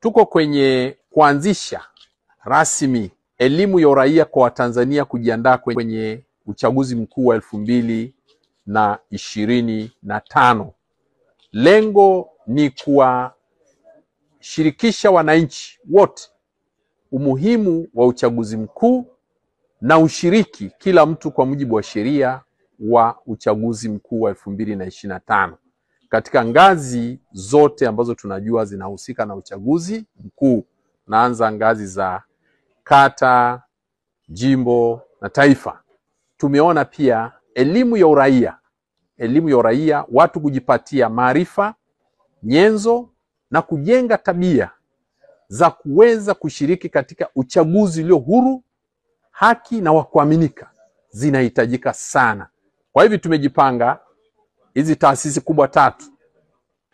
Tuko kwenye kuanzisha rasmi elimu ya uraia kwa Watanzania kujiandaa kwenye uchaguzi mkuu wa 2025. Lengo ni kuwashirikisha wananchi wote umuhimu wa uchaguzi mkuu na ushiriki kila mtu kwa mujibu wa sheria wa uchaguzi mkuu wa 2025 katika ngazi zote ambazo tunajua zinahusika na uchaguzi mkuu. Naanza ngazi za kata, jimbo na taifa. Tumeona pia elimu ya uraia, watu kujipatia maarifa, nyenzo na kujenga tabia za kuweza kushiriki katika uchaguzi ulio huru, haki na wa kuaminika zinahitajika sana. Kwa hivyo tumejipanga hizi taasisi kubwa tatu: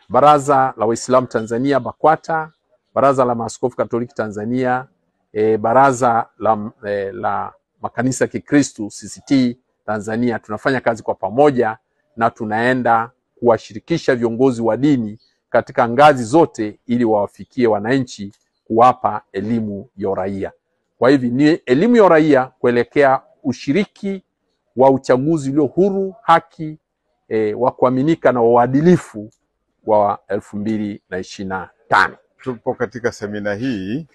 Baraza la Waislamu Tanzania BAKWATA, Baraza la Maaskofu Katoliki Tanzania, Baraza la Makanisa Kikristo CCT Tanzania. Tunafanya kazi kwa pamoja na tunaenda kuwashirikisha viongozi wa dini katika ngazi zote ili wawafikie wananchi, kuwapa elimu ya uraia. Kwa hivyo ni elimu ya uraia kuelekea ushiriki wa uchaguzi ulio huru, haki, wa kuaminika na uadilifu wa 2025. Tupo katika semina hii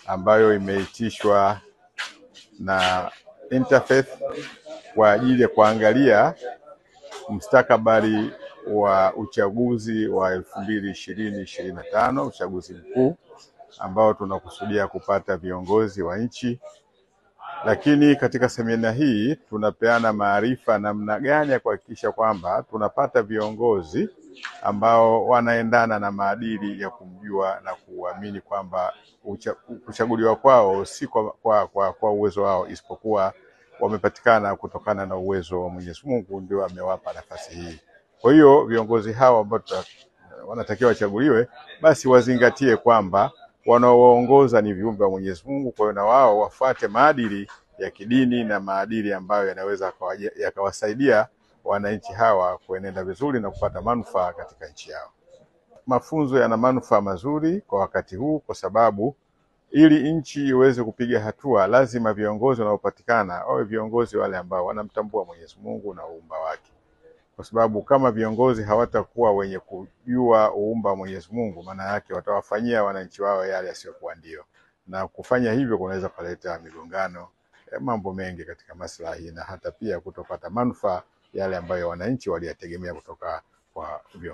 ambayo imeitishwa na Interfaith kwa ajili ya kuangalia mustakabali wa uchaguzi wa 2025, uchaguzi mkuu ambao tunakusudia kupata viongozi wa nchi. Lakini katika semina hii tunapeana maarifa namna gani ya kuhakikisha kwamba tunapata viongozi ambao wanaendana na maadili ya kumjua na kuamini kwamba kuchaguliwa kwao si kwa uwezo wao, isipokuwa wamepatikana kutokana na uwezo wa Mwenyezi Mungu, ndio amewapa nafasi hii. Kwa hiyo viongozi hao ambao wanatakiwa wachaguliwe, basi wazingatie kwamba wanaowaongoza ni viumbe wa Mwenyezi Mungu. Kwa hiyo na wao wafuate maadili ya kidini na maadili ambayo yanaweza yakawasaidia wananchi hawa kuenenda vizuri na kupata manufaa katika nchi yao. Mafunzo yana manufaa mazuri kwa wakati huu, kwa sababu ili nchi iweze kupiga hatua lazima viongozi wanaopatikana wawe viongozi wale ambao wanamtambua Mwenyezi Mungu na uumba wake. Kwa sababu kama viongozi hawatakuwa wenye kujua uumba wa Mwenyezi Mungu, maana yake watawafanyia wananchi wao yale yasiyokuwa ndio, na kufanya hivyo kunaweza kuleta migongano, mambo mengi katika maslahi, na hata pia kutopata manufaa yale ambayo wananchi waliyategemea kutoka kwa viongozi.